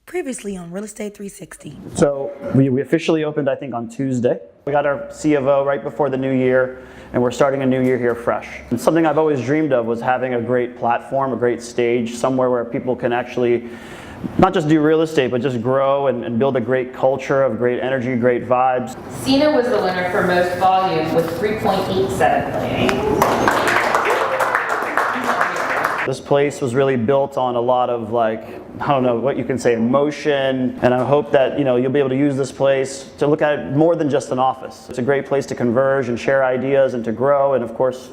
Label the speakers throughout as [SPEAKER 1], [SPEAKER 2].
[SPEAKER 1] Previously on Real Estate 360.
[SPEAKER 2] So we officially opened, I think, on Tuesday. We got our C of O right before the new year, and we're starting a new year here fresh. And something I've always dreamed of was having a great platform, a great stage, somewhere where people can actually not just do real estate, but just grow and build a great culture of great energy, great vibes.
[SPEAKER 3] Cena was the winner for most volume with 3.87 million.
[SPEAKER 2] This place was really built on a lot of, like, I don't know what you can say, emotion, and I hope that you'll be able to use this place to look at it more than just an office. It's a great place to converge and share ideas and to grow, and of course,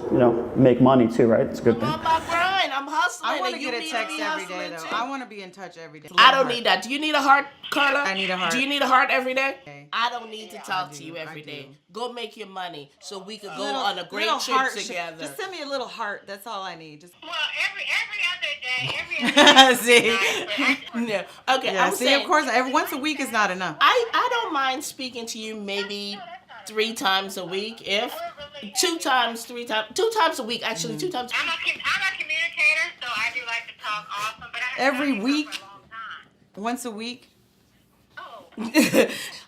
[SPEAKER 2] make money too, right? It's a good thing.
[SPEAKER 4] I'm on my grind. I'm hustling.
[SPEAKER 5] I want to
[SPEAKER 4] and
[SPEAKER 5] get a
[SPEAKER 4] you
[SPEAKER 5] text
[SPEAKER 4] need to be
[SPEAKER 5] every day,
[SPEAKER 4] hustling,
[SPEAKER 5] though.
[SPEAKER 4] too.
[SPEAKER 5] I want to be in touch every day.
[SPEAKER 4] I don't need that. Do you need a heart, Carla?
[SPEAKER 5] I need a heart.
[SPEAKER 4] Do you need a heart every day?
[SPEAKER 5] Okay.
[SPEAKER 4] I don't need to talk to you every day. Go make your money so we could go on a great trip together.
[SPEAKER 5] Just send me a little heart. That's all I need. Just
[SPEAKER 6] Well, every other day,
[SPEAKER 5] see.
[SPEAKER 4] No. Okay,
[SPEAKER 5] Yeah.
[SPEAKER 4] I'm
[SPEAKER 5] See,
[SPEAKER 4] saying,
[SPEAKER 5] of course, every once a week is not enough.
[SPEAKER 4] I don't mind speaking to you maybe 3 times a week, if 2 times, 3 times, 2 times a week, actually 2 times.
[SPEAKER 6] I'm a communicator, so I do like to talk often, but I haven't
[SPEAKER 5] Every
[SPEAKER 6] talked to you
[SPEAKER 5] week?
[SPEAKER 6] for a long time.
[SPEAKER 5] Once a week.
[SPEAKER 6] Oh,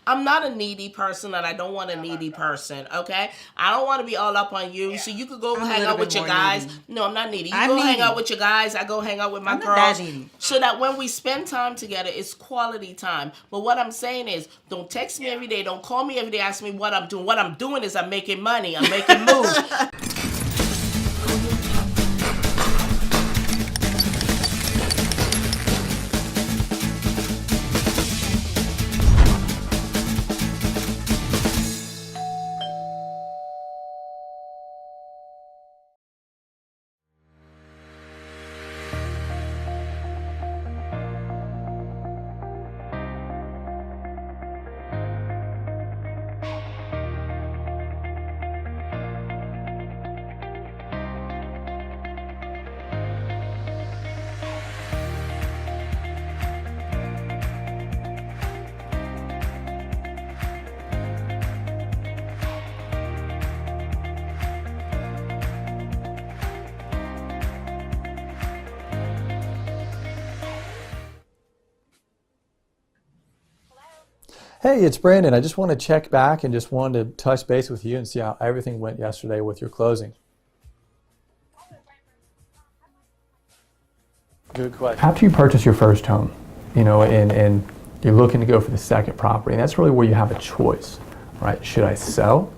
[SPEAKER 4] I'm not a needy person, and I don't want a needy person, okay? I don't want to be all up on you, so you could go
[SPEAKER 5] I'm a
[SPEAKER 4] hang
[SPEAKER 5] little
[SPEAKER 4] out with
[SPEAKER 5] bit
[SPEAKER 4] your
[SPEAKER 5] more
[SPEAKER 4] guys.
[SPEAKER 5] needy.
[SPEAKER 4] No, I'm not needy. You
[SPEAKER 5] I'm
[SPEAKER 4] go hang
[SPEAKER 5] needy.
[SPEAKER 4] out with your guys, I go hang out with my
[SPEAKER 5] I'm not
[SPEAKER 4] girls.
[SPEAKER 5] that needy.
[SPEAKER 4] So that when we spend time together, it's quality time. But what I'm saying is, don't text me every day, don't call me every day, ask me what I'm doing. What I'm doing is I'm making money, I'm making moves.
[SPEAKER 7] Hey, it's Brandon. I just want to check back and just wanted to touch base with you and see how everything went yesterday with your closing. Good question. After you purchase your first home, and you're looking to go for the second property, and that's really where you have a choice, right? Should I sell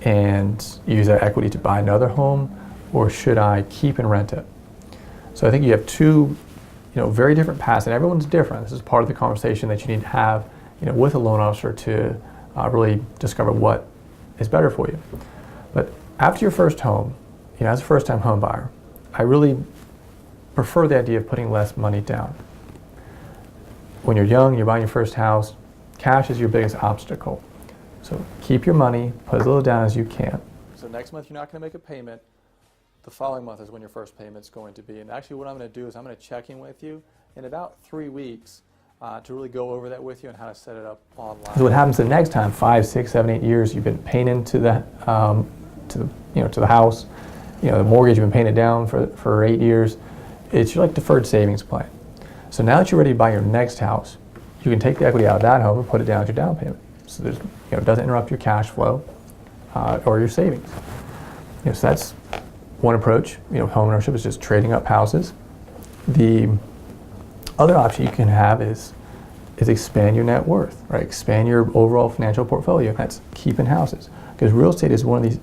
[SPEAKER 7] and use that equity to buy another home, or should I keep and rent it? So I think you have two, very different paths, and everyone's different. This is part of the conversation that you need to have with a loan officer to really discover what is better for you. But after your first home, as a first-time home buyer, I really prefer the idea of putting less money down. When you're young, you're buying your first house, cash is your biggest obstacle. So keep your money, put as little down as you can. So next month you're not going to make a payment. The following month is when your first payment's going to be. And actually what I'm going to do is I'm going to check in with you in about 3 weeks to really go over that with you and how to set it up online. So what happens the next time, 5, 6, 7, 8 years you've been paying into the to the house, the mortgage you've been paying it down for 8 years. It's your deferred savings plan. So now that you're ready to buy your next house, you can take the equity out of that home and put it down as your down payment. So there's it doesn't interrupt your cash flow or your savings. So that's one approach. Home ownership is just trading up houses. The other option you can have is expand your net worth, right? Expand your overall financial portfolio. That's keeping houses. Because real estate is one of the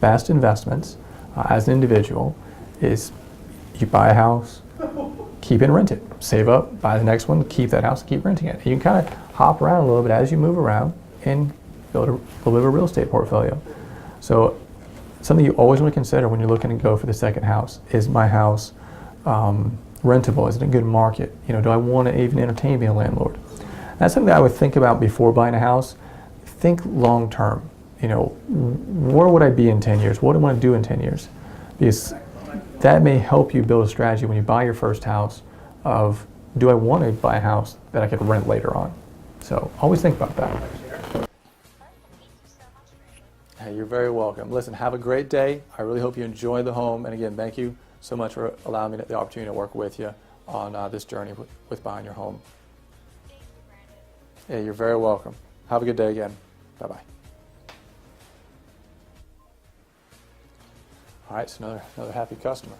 [SPEAKER 7] best investments as an individual. Is you buy a house, keep it and rent it. Save up, buy the next one, keep that house, and keep renting it. And you can kind of hop around a little bit as you move around and build a little bit of a real estate portfolio. So something you always want to consider when you're looking to go for the second house is my house rentable? Is it a good market? Do I want to even entertain being a landlord? That's something that I would think about before buying a house. Think long term. Where would I be in 10 years? What do I want to do in 10 years? Because that may help you build a strategy when you buy your first house of, do I want to buy a house that I could rent later on? So always think about that. Hey, you're very welcome. Listen, have a great day. I really hope you enjoy the home. And again, thank you so much for allowing me the opportunity to work with you on this journey with buying your home. Yeah, you're very welcome. Have a good day again. Bye-bye. All right, so another happy customer.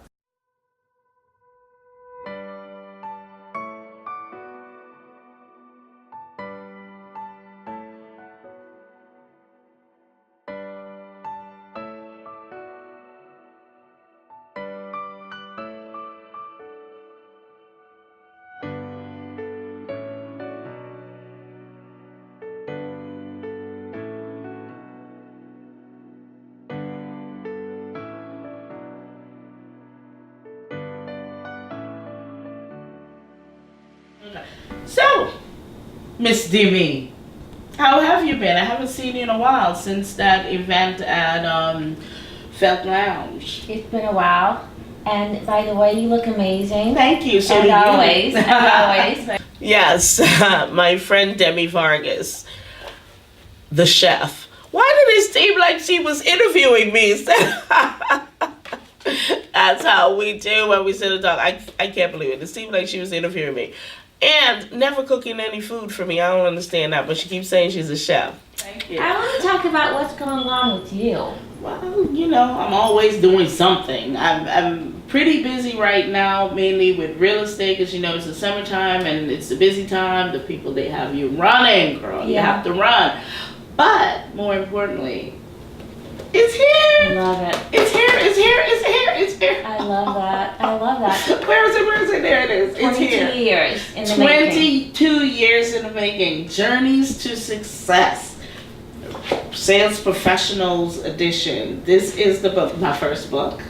[SPEAKER 4] So, Miss Demi, how have you been? I haven't seen you in a while since that event at Felt Lounge.
[SPEAKER 8] It's been a while. And by the way, you look amazing.
[SPEAKER 4] Thank you. So
[SPEAKER 8] As
[SPEAKER 4] do you.
[SPEAKER 8] always. As always.
[SPEAKER 4] Yes, my friend Demi Vargas, the chef. Why did it seem like she was interviewing me instead? That's how we do when we sit and talk. I can't believe it. It seemed like she was interviewing me. And never cooking any food for me. I don't understand that, but she keeps saying she's a chef. Thank you.
[SPEAKER 8] I want to talk about what's going on with you.
[SPEAKER 4] Well, you know, I'm always doing something. I'm pretty busy right now, mainly with real estate, because, you know, it's the summertime and it's the busy time. The people, they have you running, girl. You
[SPEAKER 8] Yeah.
[SPEAKER 4] have to run. But, more importantly, it's
[SPEAKER 8] I
[SPEAKER 4] here.
[SPEAKER 8] love it.
[SPEAKER 4] It's here, it's here, it's here, it's here.
[SPEAKER 8] I love that. I love that.
[SPEAKER 4] Where is it, where is it? There it is. It's
[SPEAKER 8] 22
[SPEAKER 4] here.
[SPEAKER 8] years in the making.
[SPEAKER 4] 22 years in the making. Journeys to Success. Sales Professionals Edition. This is the book, my first book.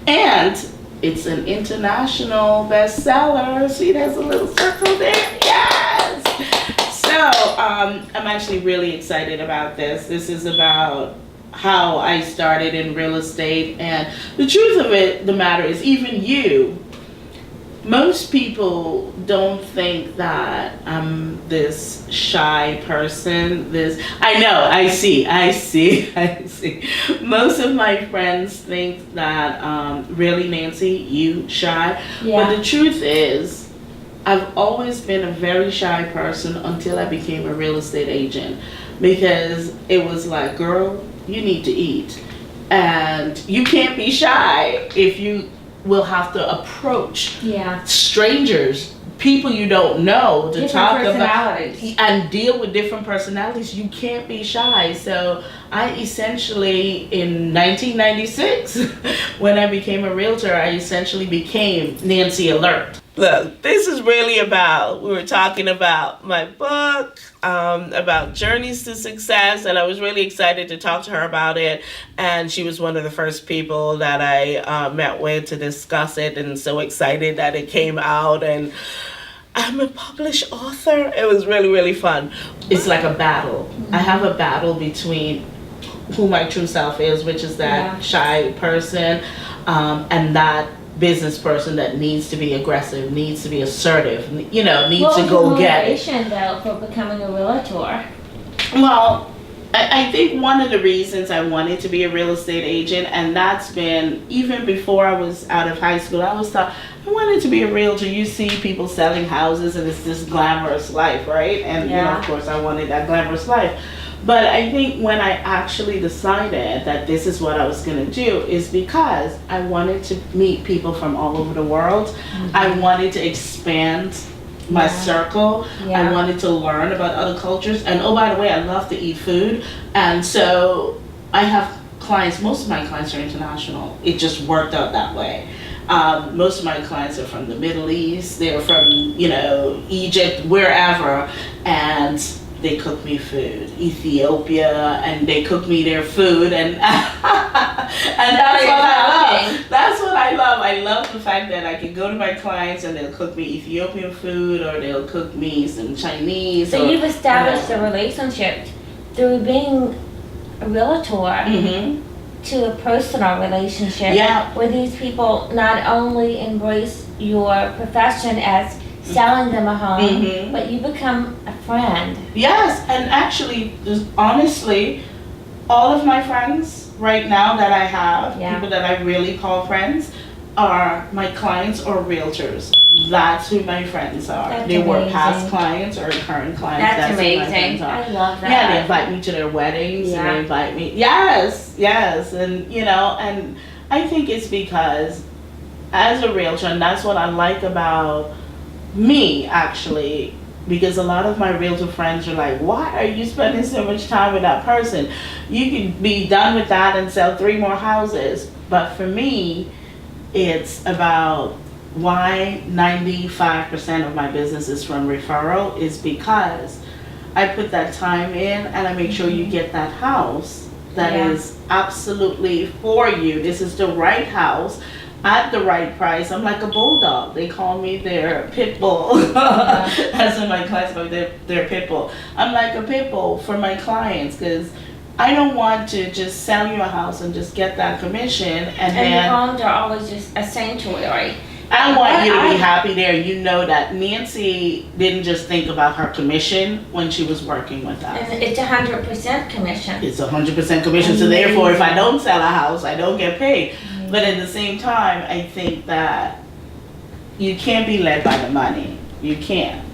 [SPEAKER 4] And it's an international bestseller. See, there's a little circle there. Yes! So, I'm actually really excited about this. This is about how I started in real estate. And the truth of it, the matter is, even you, most people don't think that I'm this shy person. I know, I see. Most of my friends think that, really, Nancy, you shy.
[SPEAKER 8] Yeah.
[SPEAKER 4] But the truth is, I've always been a very shy person until I became a real estate agent. Because it was like, girl, you need to eat. And you can't be shy if you will have to approach
[SPEAKER 8] Yeah.
[SPEAKER 4] strangers, people you don't know, to
[SPEAKER 8] Different
[SPEAKER 4] talk
[SPEAKER 8] personalities.
[SPEAKER 4] about and deal with different personalities. You can't be shy. So I essentially, in 1996, when I became a realtor, I essentially became Nancy Alert. Look, this is really about, we were talking about my book, about Journeys to Success, and I was really excited to talk to her about it. And she was one of the first people that I met with to discuss it, and so excited that it came out. And I'm a published author. It was really, really fun. It's like a battle. I have a battle between who my true self is, which is that
[SPEAKER 8] Yeah.
[SPEAKER 4] shy person, and that business person that needs to be aggressive, needs to be assertive, you know, needs
[SPEAKER 8] What
[SPEAKER 4] to
[SPEAKER 8] was
[SPEAKER 4] go
[SPEAKER 8] your
[SPEAKER 4] get it.
[SPEAKER 8] motivation, though, for becoming a realtor?
[SPEAKER 4] Well, I think one of the reasons I wanted to be a real estate agent, and that's been even before I was out of high school, I always thought I wanted to be a realtor. You see people selling houses and it's this glamorous life, right? And you know,
[SPEAKER 8] Yeah.
[SPEAKER 4] of course I wanted that glamorous life. But I think when I actually decided that this is what I was going to do is because I wanted to meet people from all over the world. I wanted to expand my
[SPEAKER 8] Yeah.
[SPEAKER 4] circle.
[SPEAKER 8] Yeah.
[SPEAKER 4] I wanted to learn about other cultures. And oh, by the way, I love to eat food. And so I have clients, most of my clients are international. It just worked out that way. Most of my clients are from the Middle East. They're from, you know, Egypt, wherever. And they cook me food, Ethiopia, and they cook me their food, and and that's what I love. That's what I love. I love the fact that I can go to my clients and they'll cook me Ethiopian food, or they'll cook me some Chinese.
[SPEAKER 8] So you've established a relationship through being a realtor
[SPEAKER 4] Mm-hmm.
[SPEAKER 8] to a personal relationship
[SPEAKER 4] Yeah.
[SPEAKER 8] where these people not only embrace your profession as selling them a home,
[SPEAKER 4] Mhm.
[SPEAKER 8] but you become a friend.
[SPEAKER 4] Yes, and actually, honestly, all of my friends right now that I have,
[SPEAKER 8] Yeah.
[SPEAKER 4] people that I really call friends, are my clients or realtors. That's who my friends are.
[SPEAKER 8] That's
[SPEAKER 4] They were past
[SPEAKER 8] amazing.
[SPEAKER 4] clients or current clients.
[SPEAKER 8] That's
[SPEAKER 4] who my
[SPEAKER 8] amazing.
[SPEAKER 4] friends are.
[SPEAKER 8] I love that.
[SPEAKER 4] Yeah, they invite me to their weddings and
[SPEAKER 8] Yeah.
[SPEAKER 4] they invite me. Yes, yes. And, you know, and I think it's because as a realtor, and that's what I like about me actually, because a lot of my realtor friends are like, why are you spending so much time with that person? You could be done with that and sell 3 more houses. But for me, it's about why 95% of my business is from referral is because I put that time in and I make sure you get that house that
[SPEAKER 8] Yeah.
[SPEAKER 4] is absolutely for you. This is the right house at the right price. I'm like a bulldog. They call me their pit bull. As in my clients call me their pit bull. I'm like a pit bull for my clients because I don't want to just sell you a house and just get that commission and
[SPEAKER 8] And your
[SPEAKER 4] then
[SPEAKER 8] homes are always just a sanctuary.
[SPEAKER 4] I want you to be
[SPEAKER 8] I-
[SPEAKER 4] happy there. You know that Nancy didn't just think about her commission when she was working with us.
[SPEAKER 8] And it's 100% commission.
[SPEAKER 4] It's 100% commission, so therefore if I don't sell a house, I don't get paid. But at the same time, I think that you can't be led by the money. You can't.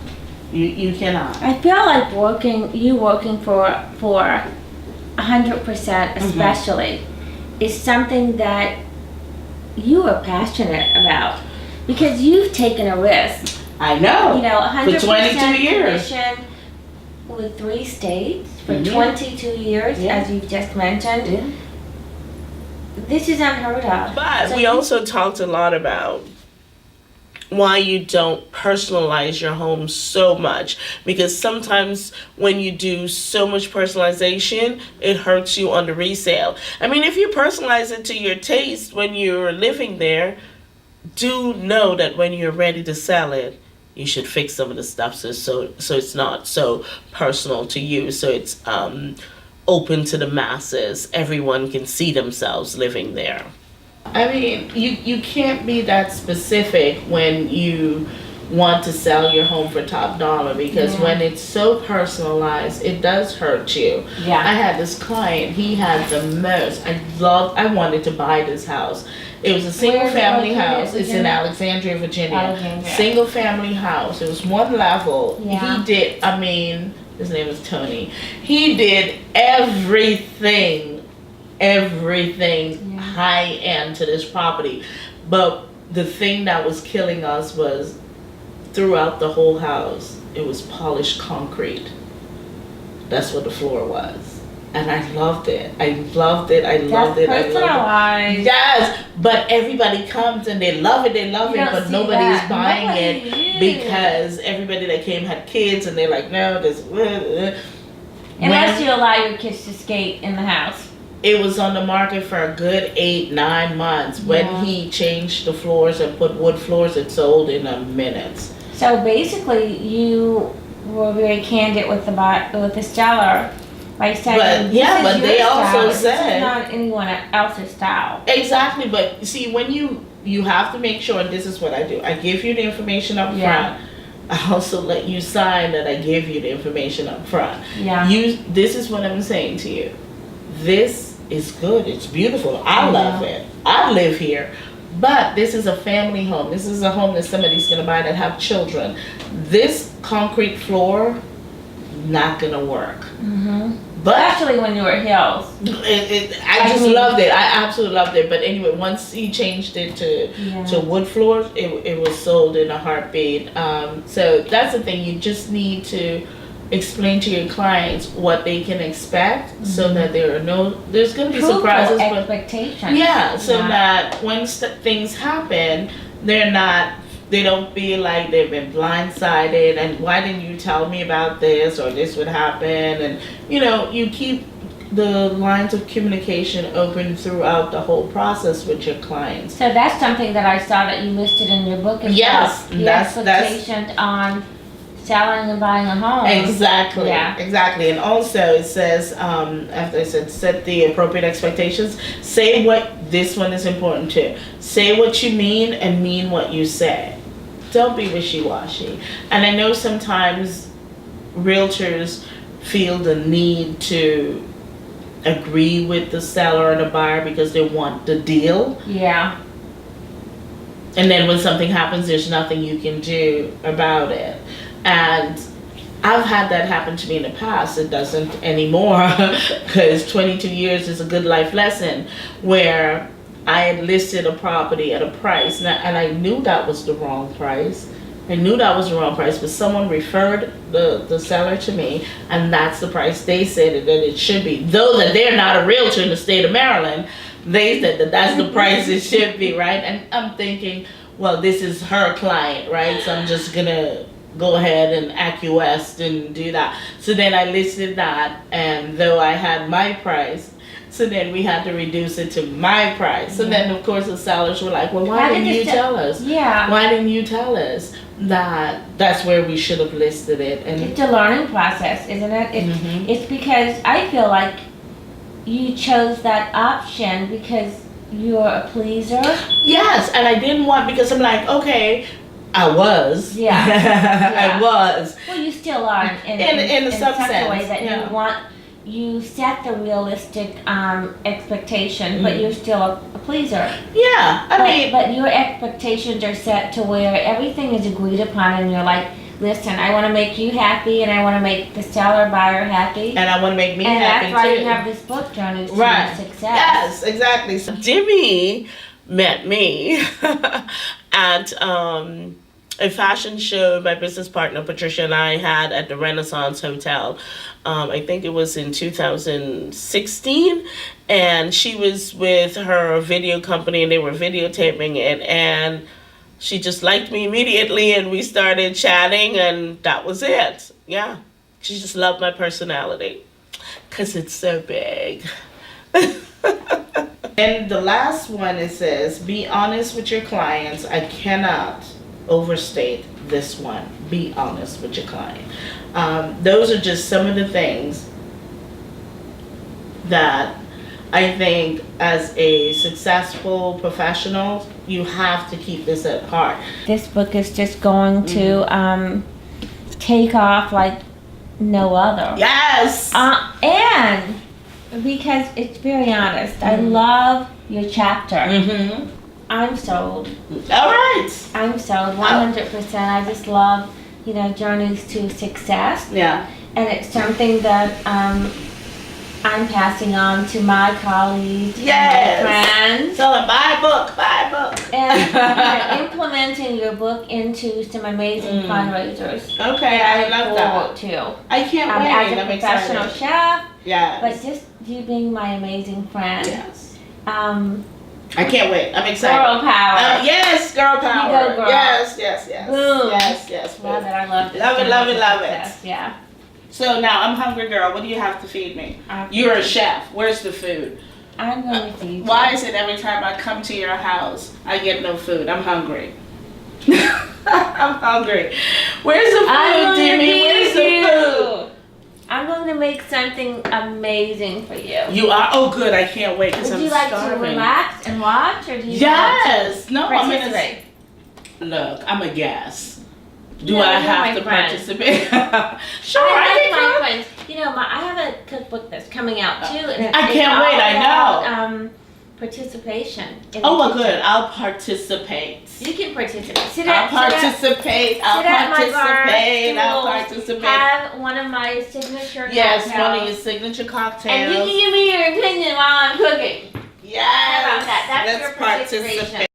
[SPEAKER 4] You cannot.
[SPEAKER 8] I feel like you working for 100% especially is something that you are passionate about because you've taken a risk.
[SPEAKER 4] I know.
[SPEAKER 8] You know, 100%
[SPEAKER 4] For 22 years.
[SPEAKER 8] commission with 3 states for
[SPEAKER 4] Mhm.
[SPEAKER 8] 22 years,
[SPEAKER 4] Yeah.
[SPEAKER 8] as you've just mentioned.
[SPEAKER 4] Yeah.
[SPEAKER 8] This is unheard of.
[SPEAKER 4] But
[SPEAKER 8] So
[SPEAKER 4] we
[SPEAKER 8] you-
[SPEAKER 4] also talked a lot about why you don't personalize your home so much, because sometimes when you do so much personalization it hurts you on the resale. I mean, if you personalize it to your taste when you're living there, do know that when you're ready to sell it you should fix some of the stuff so it's not so personal to you, so it's open to the masses. Everyone can see themselves living there. I mean, you can't be that specific when you want to sell your home for top dollar, because
[SPEAKER 8] Yeah.
[SPEAKER 4] when it's so personalized, it does hurt you.
[SPEAKER 8] Yeah.
[SPEAKER 4] I had this client, he had the most, I wanted to buy this house. It was a single
[SPEAKER 8] Where is it
[SPEAKER 4] family
[SPEAKER 8] located?
[SPEAKER 4] house. It's in
[SPEAKER 8] Virginia?
[SPEAKER 4] Alexandria, Virginia.
[SPEAKER 8] Alexandria.
[SPEAKER 4] Single family house. It was 1 level.
[SPEAKER 8] Yeah.
[SPEAKER 4] He did, I mean, his name was Tony. He did everything
[SPEAKER 8] Yeah.
[SPEAKER 4] high end to this property. But the thing that was killing us was throughout the whole house, it was polished concrete. That's what the floor was. And I loved it. I loved it. I loved it. I loved it.
[SPEAKER 8] personalized.
[SPEAKER 4] Yes, but everybody comes and they love it,
[SPEAKER 8] You don't
[SPEAKER 4] but
[SPEAKER 8] see
[SPEAKER 4] nobody
[SPEAKER 8] that.
[SPEAKER 4] is buying
[SPEAKER 8] Nobody
[SPEAKER 4] it
[SPEAKER 8] is.
[SPEAKER 4] because everybody that came had kids and they're like, no, this.
[SPEAKER 8] Unless
[SPEAKER 4] When
[SPEAKER 8] you allow your kids to skate in the house.
[SPEAKER 4] it was on the market for a good 8-9 months. When
[SPEAKER 8] Yeah.
[SPEAKER 4] he changed the floors and put wood floors, it sold in a minute.
[SPEAKER 8] So basically, you were very candid with the seller by saying,
[SPEAKER 4] But,
[SPEAKER 8] this
[SPEAKER 4] yeah,
[SPEAKER 8] is
[SPEAKER 4] but
[SPEAKER 8] your
[SPEAKER 4] they
[SPEAKER 8] style.
[SPEAKER 4] also
[SPEAKER 8] This
[SPEAKER 4] said-
[SPEAKER 8] is not anyone else's style.
[SPEAKER 4] Exactly, but see, when you have to make sure, and this is what I do. I give you the information up
[SPEAKER 8] Yeah.
[SPEAKER 4] front. I also let you sign that I give you the information up front.
[SPEAKER 8] Yeah.
[SPEAKER 4] This is what I'm saying to you. This is good. It's beautiful. I love it. I live here. But this is a family home. This is a home that somebody's gonna buy that have children. This concrete floor, not gonna work. But
[SPEAKER 8] Especially when you were hills.
[SPEAKER 4] I just
[SPEAKER 8] mean-
[SPEAKER 4] loved it. I absolutely loved it. But anyway, once he changed it to wood floors, it was sold in a heartbeat. So that's the thing. You just need to explain to your clients what they can expect, so that there's going to be
[SPEAKER 8] Truthful
[SPEAKER 4] surprises. But
[SPEAKER 8] expectations.
[SPEAKER 4] yeah, so
[SPEAKER 8] Yeah.
[SPEAKER 4] that when things happen, they don't feel like they've been blindsided and why didn't you tell me about this, or this would happen. And you keep the lines of communication open throughout the whole process with your clients.
[SPEAKER 8] So that's something that I saw that you listed in your book as
[SPEAKER 4] Yes,
[SPEAKER 8] well. Your
[SPEAKER 4] that's-
[SPEAKER 8] expectations on selling and buying a home.
[SPEAKER 4] Exactly.
[SPEAKER 8] Yeah.
[SPEAKER 4] Exactly. And also it says, after I said set the appropriate expectations, say what, this one is important too. Say what you mean and mean what you say. Don't be wishy-washy. And I know sometimes realtors feel the need to agree with the seller or the buyer because they want the deal.
[SPEAKER 8] Yeah.
[SPEAKER 4] And then when something happens, there's nothing you can do about it. And I've had that happen to me in the past. It doesn't anymore because 22 years is a good life lesson, where I had listed a property at a price and I knew that was the wrong price. But someone referred the seller to me, and that's the price they said that it should be. Though that they're not a realtor in the state of Maryland, they said that that's the price it should be, right? And I'm thinking, well, this is her client, right? So I'm just gonna go ahead and acquiesce and do that. So then I listed that, and though I had my price, so then we had to reduce it to my price. So then, of course, the sellers were like, well, why didn't you tell us?
[SPEAKER 8] Yeah.
[SPEAKER 4] Why didn't you tell us that that's where we should have listed it? And
[SPEAKER 8] It's a learning process, isn't it? It's because I feel like you chose that option because you're a pleaser.
[SPEAKER 4] yes, and I didn't want, because I'm like, okay, I was.
[SPEAKER 8] Yeah. Yeah.
[SPEAKER 4] I was.
[SPEAKER 8] Well, you still are
[SPEAKER 4] In some
[SPEAKER 8] such a way
[SPEAKER 4] sense,
[SPEAKER 8] that
[SPEAKER 4] yeah.
[SPEAKER 8] you set the realistic expectation, but you're still a pleaser.
[SPEAKER 4] Yeah,
[SPEAKER 8] But your expectations are set to where everything is agreed upon, and you're like, listen, I want to make you happy, and I want to make the seller buyer happy.
[SPEAKER 4] and I want to make me
[SPEAKER 8] And
[SPEAKER 4] happy
[SPEAKER 8] that's why
[SPEAKER 4] too.
[SPEAKER 8] you have this book, Journey to
[SPEAKER 4] Right.
[SPEAKER 8] Success.
[SPEAKER 4] Yes, exactly. So Jimmy met me at a fashion show my business partner Patricia and I had at the Renaissance Hotel. I think it was in 2016, and she was with her video company and they were videotaping it, and she just liked me immediately and we started chatting, and that was it. Yeah, she just loved my personality because it's so big. And the last one, it says, be honest with your clients. I cannot overstate this one. Be honest with your client. Those are just some of the things that I think as a successful professional, you have to keep this at heart.
[SPEAKER 8] This book is just going to take off like no other.
[SPEAKER 4] Yes!
[SPEAKER 8] And because it's very honest, I love your chapter.
[SPEAKER 4] Mm-hmm.
[SPEAKER 8] I'm sold.
[SPEAKER 4] All right.
[SPEAKER 8] I'm sold 100%. I just love, journeys to success.
[SPEAKER 4] Yeah.
[SPEAKER 8] And it's something that I'm passing on to my colleagues
[SPEAKER 4] Yes.
[SPEAKER 8] and my friends.
[SPEAKER 4] So buy a book, buy a book.
[SPEAKER 8] And implementing your book into some amazing fundraisers.
[SPEAKER 4] Okay, I love that.
[SPEAKER 8] Forward to.
[SPEAKER 4] I can't wait.
[SPEAKER 8] As a
[SPEAKER 4] I'm
[SPEAKER 8] professional
[SPEAKER 4] excited.
[SPEAKER 8] chef,
[SPEAKER 4] Yes.
[SPEAKER 8] but just you being my amazing friend.
[SPEAKER 4] Yes.
[SPEAKER 8] I
[SPEAKER 4] I can't wait. I'm excited.
[SPEAKER 8] Girl power.
[SPEAKER 4] Yes, girl power.
[SPEAKER 8] You go, girl.
[SPEAKER 4] Yes.
[SPEAKER 8] Boom.
[SPEAKER 4] Yes.
[SPEAKER 8] Love it. I love it.
[SPEAKER 4] Love it, love it, love it.
[SPEAKER 8] Success, yeah.
[SPEAKER 4] So now I'm hungry, girl. What do you have to feed me? You're a chef. Where's the food?
[SPEAKER 8] I'm going to feed you.
[SPEAKER 4] Why is it every time I come to your house, I get no food? I'm hungry. I'm hungry. Where's the food, Jimmy? Where's the food?
[SPEAKER 8] I'm going to make something amazing for you.
[SPEAKER 4] You are? Oh, good. I can't wait because
[SPEAKER 8] Would
[SPEAKER 4] I'm
[SPEAKER 8] you like
[SPEAKER 4] starving.
[SPEAKER 8] to relax and watch, or do you
[SPEAKER 4] Yes. No,
[SPEAKER 8] want to
[SPEAKER 4] I'm
[SPEAKER 8] participate?
[SPEAKER 4] Look, I'm a guest. Do
[SPEAKER 8] No,
[SPEAKER 4] I
[SPEAKER 8] you're
[SPEAKER 4] have
[SPEAKER 8] my
[SPEAKER 4] to
[SPEAKER 8] friend.
[SPEAKER 4] participate? Sure, I
[SPEAKER 8] I
[SPEAKER 4] can
[SPEAKER 8] like my
[SPEAKER 4] come.
[SPEAKER 8] friends. I have a cookbook that's coming out too, and it's,
[SPEAKER 4] I can't wait, I
[SPEAKER 8] know. Participation. in
[SPEAKER 4] Oh,
[SPEAKER 8] the
[SPEAKER 4] well,
[SPEAKER 8] kitchen.
[SPEAKER 4] good. I'll participate.
[SPEAKER 8] You can participate.
[SPEAKER 4] I'll participate. I'll participate.
[SPEAKER 8] Have one of my signature
[SPEAKER 4] Yes,
[SPEAKER 8] cocktails.
[SPEAKER 4] one of your signature cocktails.
[SPEAKER 8] And you can give me your opinion while I'm cooking.
[SPEAKER 4] Yes.
[SPEAKER 8] How about that? That's
[SPEAKER 4] Let's
[SPEAKER 8] your participation.
[SPEAKER 4] participate.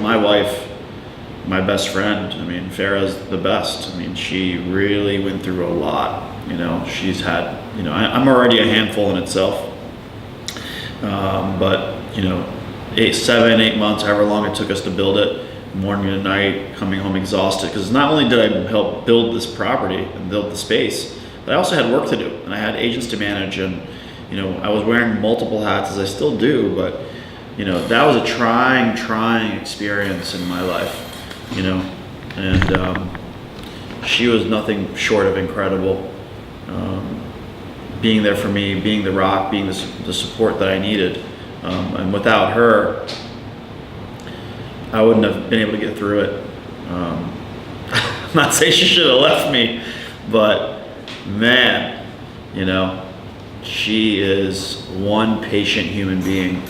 [SPEAKER 9] My wife, my best friend, I mean, Farah's the best. I mean, she really went through a lot. She's had, I'm already a handful in itself. But, 7, 8 months, however long it took us to build it, morning to night, coming home exhausted, because not only did I help build this property and build the space, but I also had work to do, and I had agents to manage, and I was wearing multiple hats, as I still do, but that was a trying experience in my life, and she was nothing short of incredible. Being there for me, being the rock, being the support that I needed, and without her, I wouldn't have been able to get through it. I'm not saying she should have left me, but man, she is one patient human being.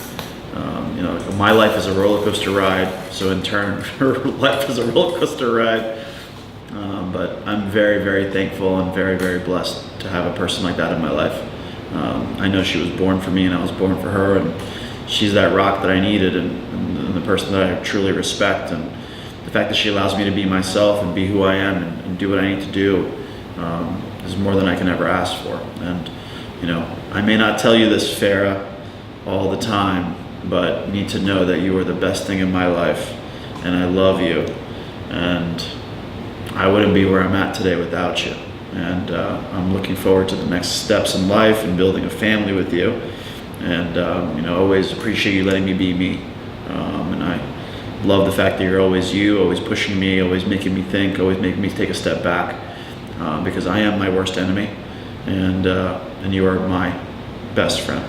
[SPEAKER 9] My life is a roller coaster ride, so in turn, her life is a roller coaster ride. But I'm very, very thankful and very, very blessed to have a person like that in my life. I know she was born for me, and I was born for her, and she's that rock that I needed, and the person that I truly respect. And the fact that she allows me to be myself and be who I am and do what I need to do is more than I can ever ask for. And I may not tell you this, Farah, all the time, but you need to know that you are the best thing in my life, and I love you, and I wouldn't be where I'm at today without you. And I'm looking forward to the next steps in life and building a family with you. And always appreciate you letting me be me. And I love the fact that you're always you, always pushing me, always making me think, always making me take a step back, because I am my worst enemy, and you are my best friend.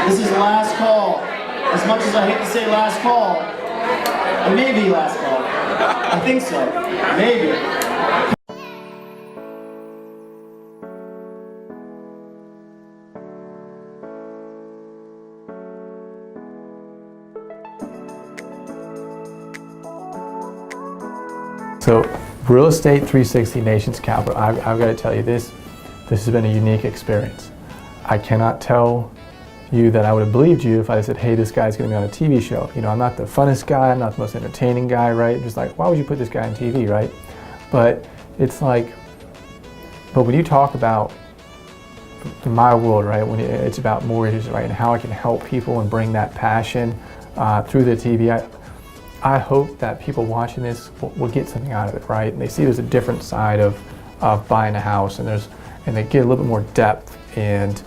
[SPEAKER 10] This is last call. As much as I hate to say last call, it may be last call. I think so. Maybe.
[SPEAKER 7] So, Real Estate 360 Nations Capital, I've got to tell you this has been a unique experience. I cannot tell you that I would have believed you if I said, hey, this guy's going to be on a TV show. I'm not the funnest guy, I'm not the most entertaining guy, right? Just like, why would you put this guy on TV, right? But it's like, but when you talk about my world, right, when it's about mortgages, right, and how I can help people and bring that passion through the TV, I hope that people watching this will get something out of it, right? And they see there's a different side of buying a house, and they get a little bit more depth and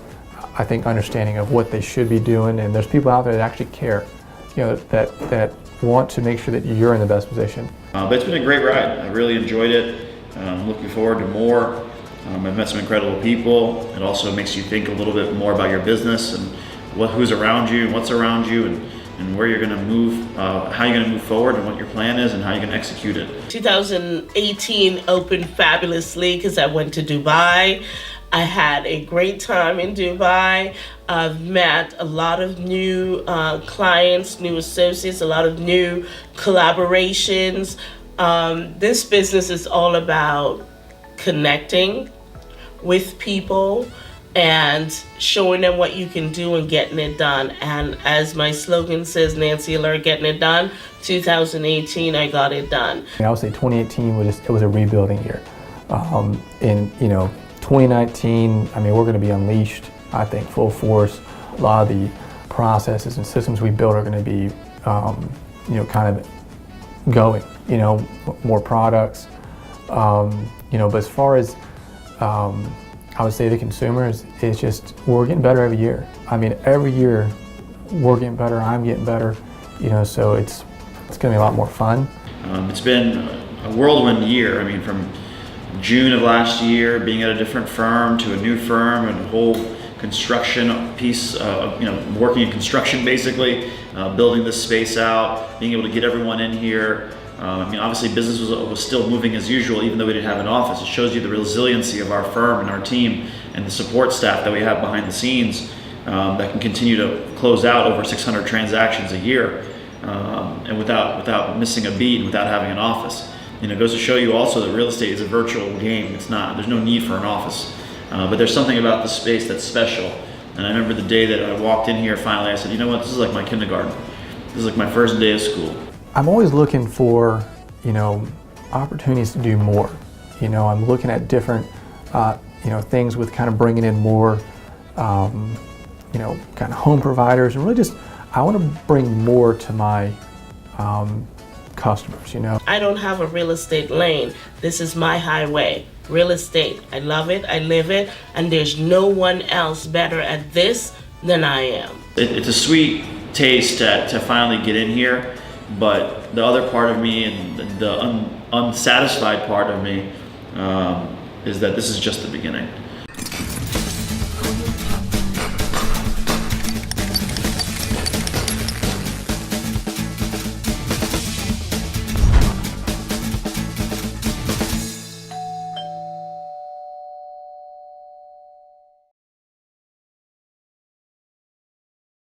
[SPEAKER 7] I think understanding of what they should be doing. And there's people out there that actually care, that want to make sure that you're in the best position.
[SPEAKER 9] But it's been a great ride. I really enjoyed it. I'm looking forward to more. I've met some incredible people. It also makes you think a little bit more about your business and who's around you, what's around you, and where you're going to move, how you're going to move forward, and what your plan is, and how you're going to execute it.
[SPEAKER 4] 2018 opened fabulously because I went to Dubai. I had a great time in Dubai. I've met a lot of new clients, new associates, a lot of new collaborations. This business is all about connecting with people and showing them what you can do and getting it done. And as my slogan says, Nancy Alert, getting it done. 2018, I got it done.
[SPEAKER 7] I would say 2018 was a rebuilding year. In 2019, I mean, we're going to be unleashed, I think, full force. A lot of the processes and systems we build are going to be, kind of going, more products. But as far as, I would say the consumers, it's just, we're getting better every year. I mean, every year we're getting better, I'm getting better, so it's going to be a lot more fun.
[SPEAKER 9] It's been a whirlwind year. I mean, from June of last year, being at a different firm to a new firm and a whole construction piece, working in construction basically, building this space out, being able to get everyone in here. Obviously business was still moving as usual, even though we didn't have an office. It shows you the resiliency of our firm and our team and the support staff that we have behind the scenes that can continue to close out over 600 transactions a year and without missing a beat and without having an office. It goes to show you also that real estate is a virtual game. There's no need for an office. But there's something about the space that's special. And I remember the day that I walked in here finally, I said, you know what, this is like my kindergarten. This is like my first day of school.
[SPEAKER 7] I'm always looking for, opportunities to do more. I'm looking at different, things with kind of bringing in more, kind of home providers, and really just, I want to bring more to my, customers, you know.
[SPEAKER 4] I don't have a real estate lane. This is my highway. Real estate. I love it, I live it, and there's no one else better at this than I am.
[SPEAKER 9] It's a sweet taste to finally get in here, but the other part of me and the unsatisfied part of me is that this is just the beginning.